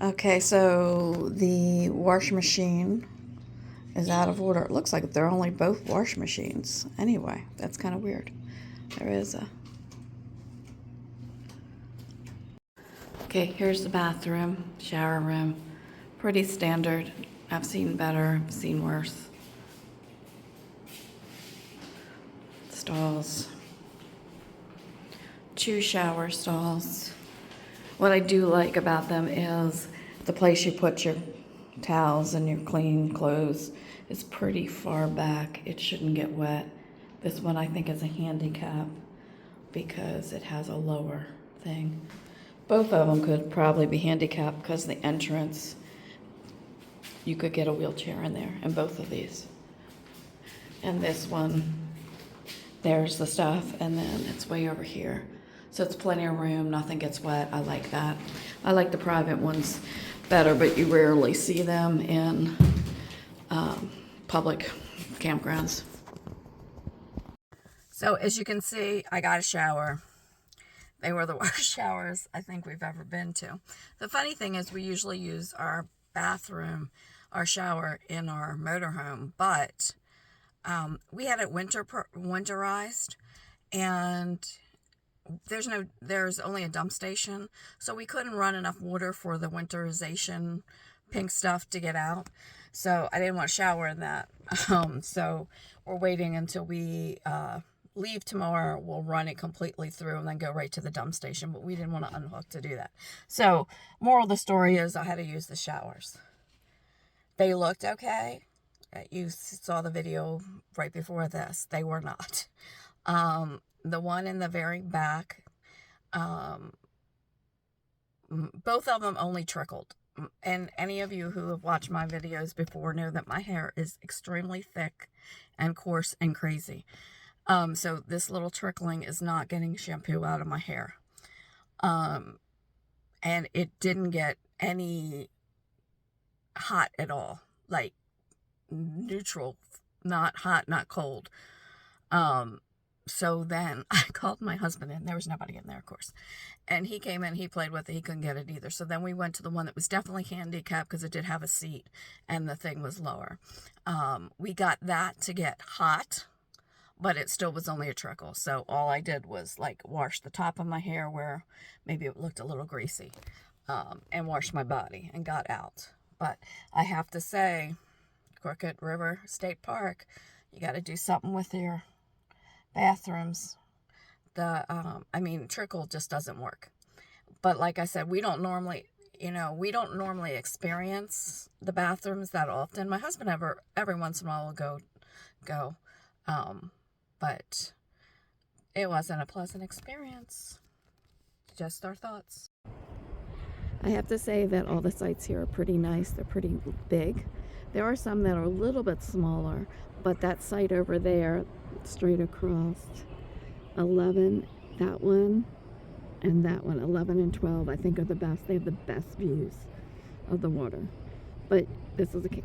Okay, so the wash machine is out of order. It looks like they're only both wash machines. Anyway, that's kind of weird. There is a... Okay, here's the bathroom, shower room. Pretty standard. I've seen better, I've seen worse. Stalls. 2 shower stalls. What I do like about them is the place you put your towels and your clean clothes is pretty far back. It shouldn't get wet. This one I think is a handicap because it has a lower thing. Both of them could probably be handicapped because the entrance, you could get a wheelchair in there in both of these. And this one, there's the stuff, and then it's way over here. So it's plenty of room, nothing gets wet. I like that. I like the private ones better, but you rarely see them in public campgrounds. So as you can see, I got a shower. They were the worst showers I think we've ever been to. The funny thing is we usually use our bathroom, our shower in our motorhome, but we had it winterized, and there's only a dump station, so we couldn't run enough water for the winterization pink stuff to get out. So I didn't want to shower in that. So we're waiting until we leave tomorrow. We'll run it completely through and then go right to the dump station, but we didn't want to unhook to do that. So moral of the story is I had to use the showers. They looked okay. You saw the video right before this. They were not. The one in the very back, both of them only trickled. And any of you who have watched my videos before know that my hair is extremely thick and coarse and crazy. So this little trickling is not getting shampoo out of my hair. And it didn't get any hot at all. Like neutral, not hot, not cold. So then I called my husband in. There was nobody in there, of course. And he came in, he played with it. He couldn't get it either. So then we went to the one that was definitely handicapped because it did have a seat and the thing was lower. We got that to get hot, but it still was only a trickle. So all I did was like wash the top of my hair where maybe it looked a little greasy, and wash my body and got out. But I have to say, Crooked River State Park, you got to do something with your bathrooms. Trickle just doesn't work. But like I said, we don't normally experience the bathrooms that often. My husband every once in a while will go. But it wasn't a pleasant experience. Just our thoughts. I have to say that all the sites here are pretty nice. They're pretty big. There are some that are a little bit smaller, but that site over there, straight across, 11, that one, and that one, 11 and 12, I think are the best. They have the best views of the water. But this is a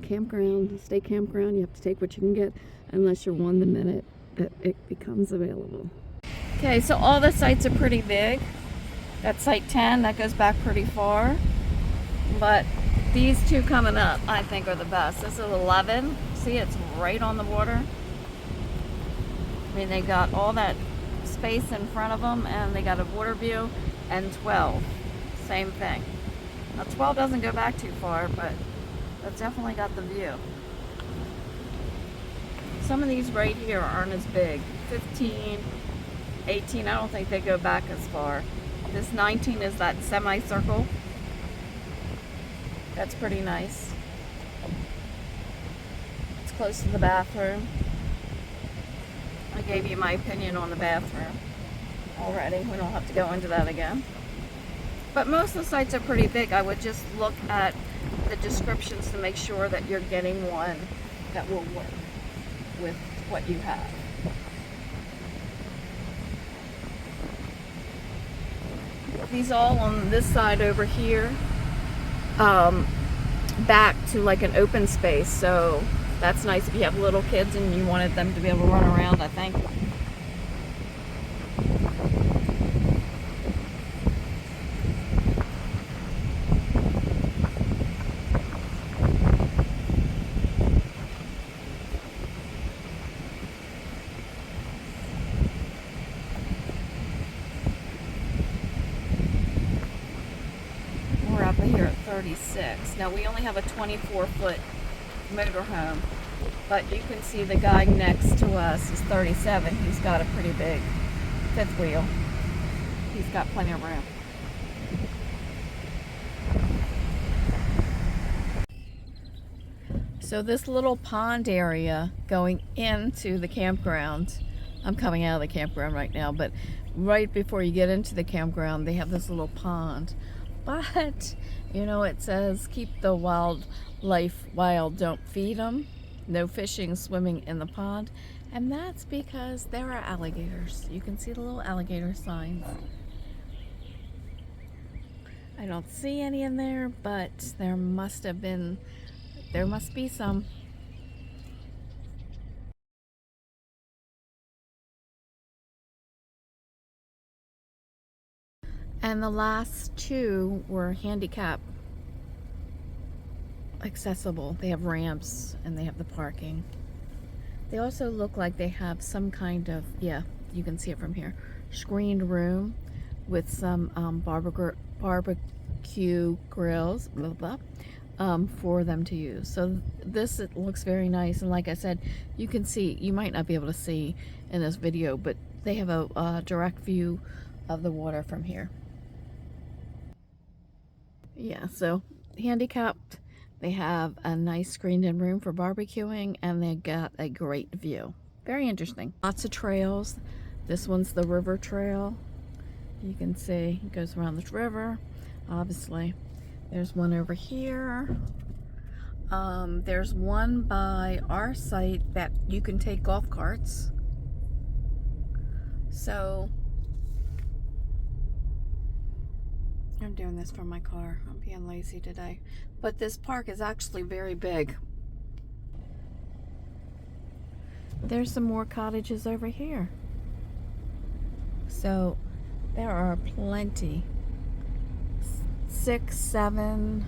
campground, state campground. You have to take what you can get unless you're one the minute that it becomes available. Okay, so all the sites are pretty big. That's site 10, that goes back pretty far. But these two coming up, I think, are the best. This is 11. See, it's right on the water. I mean, they got all that space in front of them, and they got a water view. And 12, same thing. Now, 12 doesn't go back too far, but that's definitely got the view. Some of these right here aren't as big. 15, 18, I don't think they go back as far. This 19 is that semicircle. That's pretty nice. It's close to the bathroom. I gave you my opinion on the bathroom already. We don't have to go into that again. But most of the sites are pretty big. I would just look at the descriptions to make sure that you're getting one that will work with what you have. These all on this side over here, back to like an open space, so that's nice if you have little kids and you wanted them to be able to run around, I think. 36. Now we only have a 24-foot motorhome, but you can see the guy next to us is 37. He's got a pretty big fifth wheel. He's got plenty of room. So this little pond area going into the campground, I'm coming out of the campground right now, but right before you get into the campground, they have this little pond. But, you know, it says keep the wildlife wild, don't feed them. No fishing, swimming in the pond. And that's because there are alligators. You can see the little alligator signs. I don't see any in there, but there must be some. And the last two were handicap accessible. They have ramps and they have the parking. They also look like they have some kind of, yeah, you can see it from here, screened room with some barbecue grills, blah, blah, for them to use. So this, it looks very nice. And like I said, you can see, you might not be able to see in this video, but they have a direct view of the water from here. Yeah, so handicapped, they have a nice screened-in room for barbecuing, and they got a great view. Very interesting. Lots of trails. This one's the river trail. You can see it goes around this river, obviously. There's one over here. There's one by our site that you can take golf carts. So I'm doing this from my car. I'm being lazy today. But this park is actually very big. There's some more cottages over here. So there are plenty. 6, 7.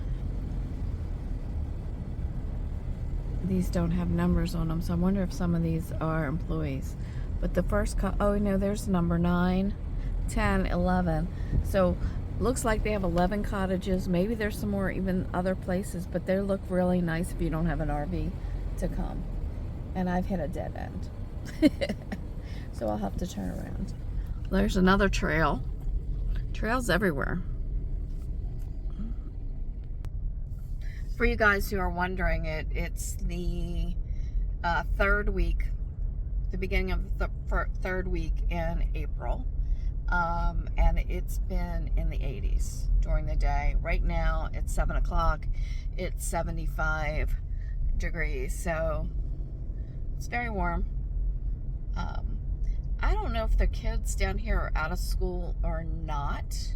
These don't have numbers on them, so I wonder if some of these are employees. But the first, oh no, there's number 9, 10, 11. So looks like they have 11 cottages. Maybe there's some more even other places, but they look really nice if you don't have an RV to come. And I've hit a dead end. So I'll have to turn around. There's another trail. Trails everywhere. For you guys who are wondering, it's the third week, the beginning of the third week in April. And it's been in the 80s during the day. Right now it's 7 o'clock. It's 75 degrees, so it's very warm. I don't know if the kids down here are out of school or not.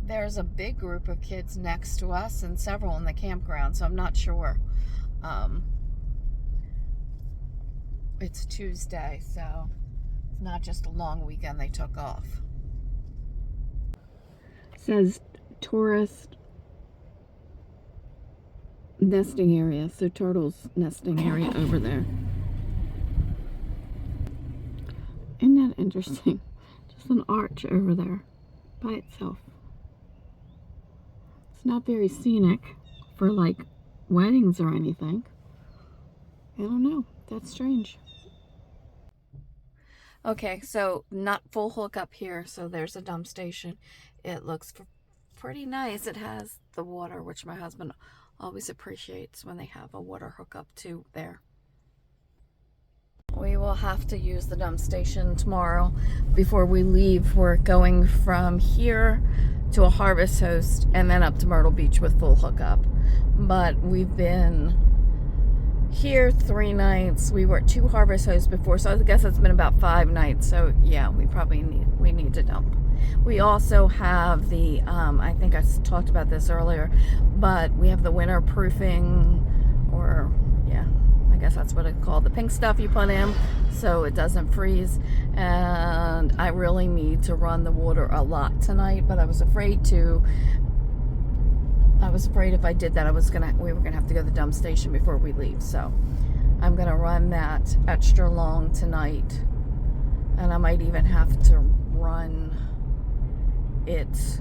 There's a big group of kids next to us and several in the campground, so I'm not sure. It's Tuesday, so it's not just a long weekend they took off. It says tourist nesting area, so turtles nesting area over there. Isn't that interesting? Just an arch over there by itself. It's not very scenic for like weddings or anything. I don't know. That's strange. Okay, so not full hook up here, so there's a dump station. It looks pretty nice. It has the water, which my husband always appreciates when they have a water hookup too there. We will have to use the dump station tomorrow before we leave. We're going from here to a Harvest Host and then up to Myrtle Beach with full hookup. But we've been here 3 nights. We were at 2 Harvest Hosts before, so I guess it's been about 5 nights. So yeah, we need to dump. We also have the I think I talked about this earlier, but we have the winter proofing, or yeah, I guess that's what it's called, the pink stuff you put in so it doesn't freeze. And I really need to run the water a lot tonight, but I was afraid if I did that we were gonna have to go to the dump station before we leave. So I'm gonna run that extra long tonight, and I might even have to run it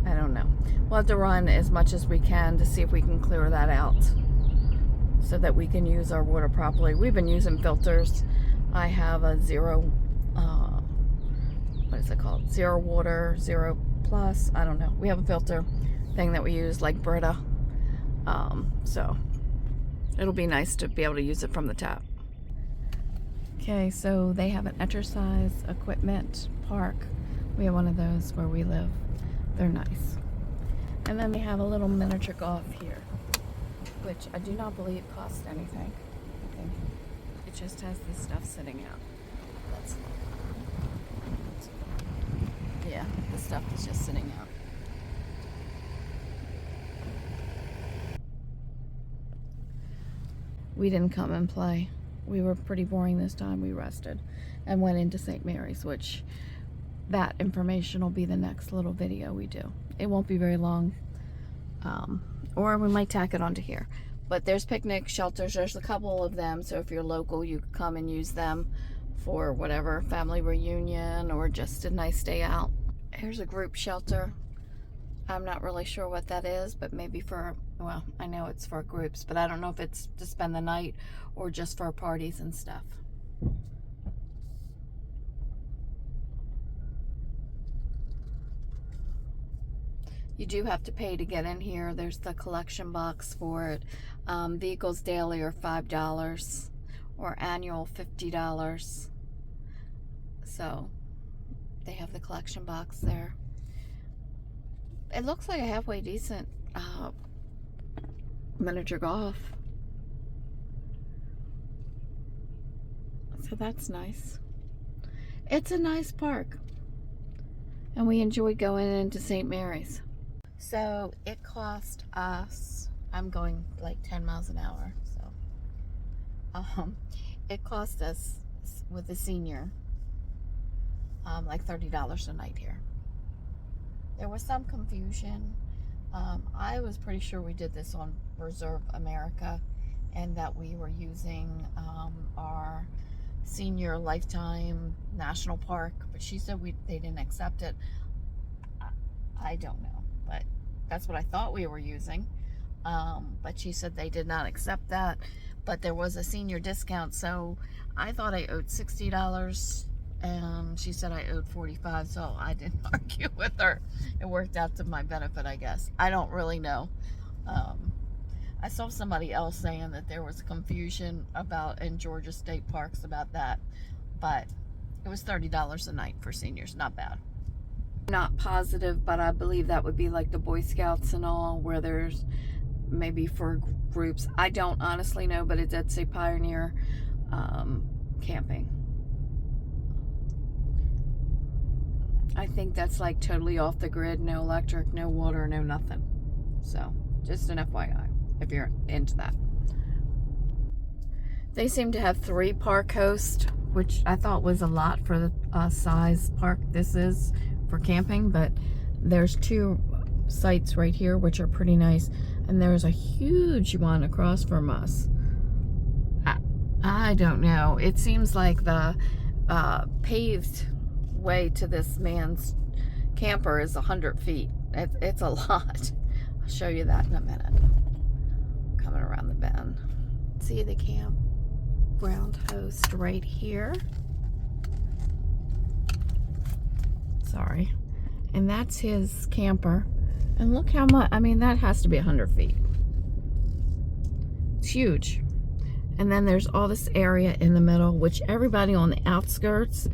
I don't know. We'll have to run as much as we can to see if we can clear that out so that we can use our water properly. We've been using filters. I have a zero, what is it called? Zero water, zero plus. I don't know. We have a filter thing that we use like Brita. So it'll be nice to be able to use it from the tap. Okay, so they have an exercise equipment park. We have one of those where we live. They're nice. And then they have a little miniature golf here, which I do not believe costs anything. I think it just has this stuff sitting out. That's, yeah, the stuff is just sitting out. We didn't come and play. We were pretty boring this time. We rested and went into St. Mary's, which that information will be the next little video we do. It won't be very long, or we might tack it onto here. But there's picnic shelters. There's a couple of them, so if you're local, you can come and use them for whatever, family reunion or just a nice day out. Here's a group shelter. I'm not really sure what that is, but maybe for, well, I know it's for groups, but I don't know if it's to spend the night or just for parties and stuff. You do have to pay to get in here. There's the collection box for it. Vehicles daily are $5 or annual $50. So they have the collection box there. It looks like a halfway decent miniature golf. So that's nice. It's a nice park. And we enjoy going into St. Mary's. So it cost us, I'm going like 10 miles an hour, so it cost us with a senior like $30 a night here. There was some confusion. I was pretty sure we did this on Reserve America and that we were using our senior lifetime national park, but she said they didn't accept it. I don't know, but that's what I thought we were using. But she said they did not accept that, but there was a senior discount, so I thought I owed $60 and she said I owed $45, so I didn't argue with her. It worked out to my benefit, I guess. I don't really know. I saw somebody else saying that there was confusion about in Georgia State Parks about that, but it was $30 a night for seniors. Not bad. Not positive, but I believe that would be like the Boy Scouts and all, where there's maybe for groups. I don't honestly know, but it did say Pioneer camping. I think that's like totally off the grid, no electric, no water, no nothing. So just an FYI if you're into that. They seem to have 3 park hosts, which I thought was a lot for the size park this is for camping, but there's 2 sites right here which are pretty nice, and there's a huge one across from us. I don't know, it seems like the paved way to this man's camper is 100 feet. It's a lot. I'll show you that in a minute. Coming around the bend. See the campground host right here. Sorry. And that's his camper. And look how much, I mean, that has to be 100 feet. It's huge. And then there's all this area in the middle, which everybody on the outskirts,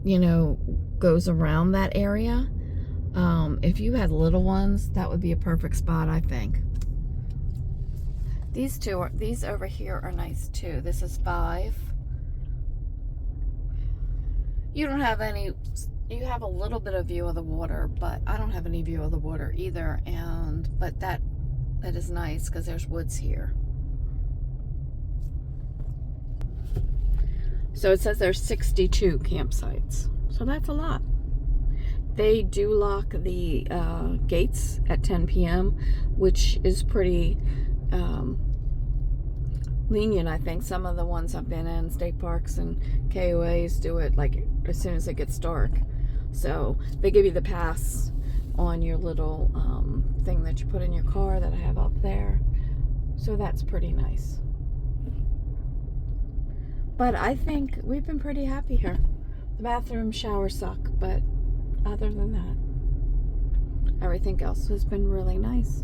you know, goes around that area. If you had little ones, that would be a perfect spot, I think. These over here are nice too. This is 5. You don't have any, you have a little bit of view of the water, but I don't have any view of the water either. But that is nice because there's woods here. So it says there's 62 campsites. So that's a lot. They do lock the gates at 10 p.m., which is pretty lenient, I think. Some of the ones I've been in, state parks and KOAs, do it like as soon as it gets dark. So they give you the pass on your little thing that you put in your car that I have up there. So that's pretty nice. But I think we've been pretty happy here. The bathroom, shower suck, but other than that, everything else has been really nice.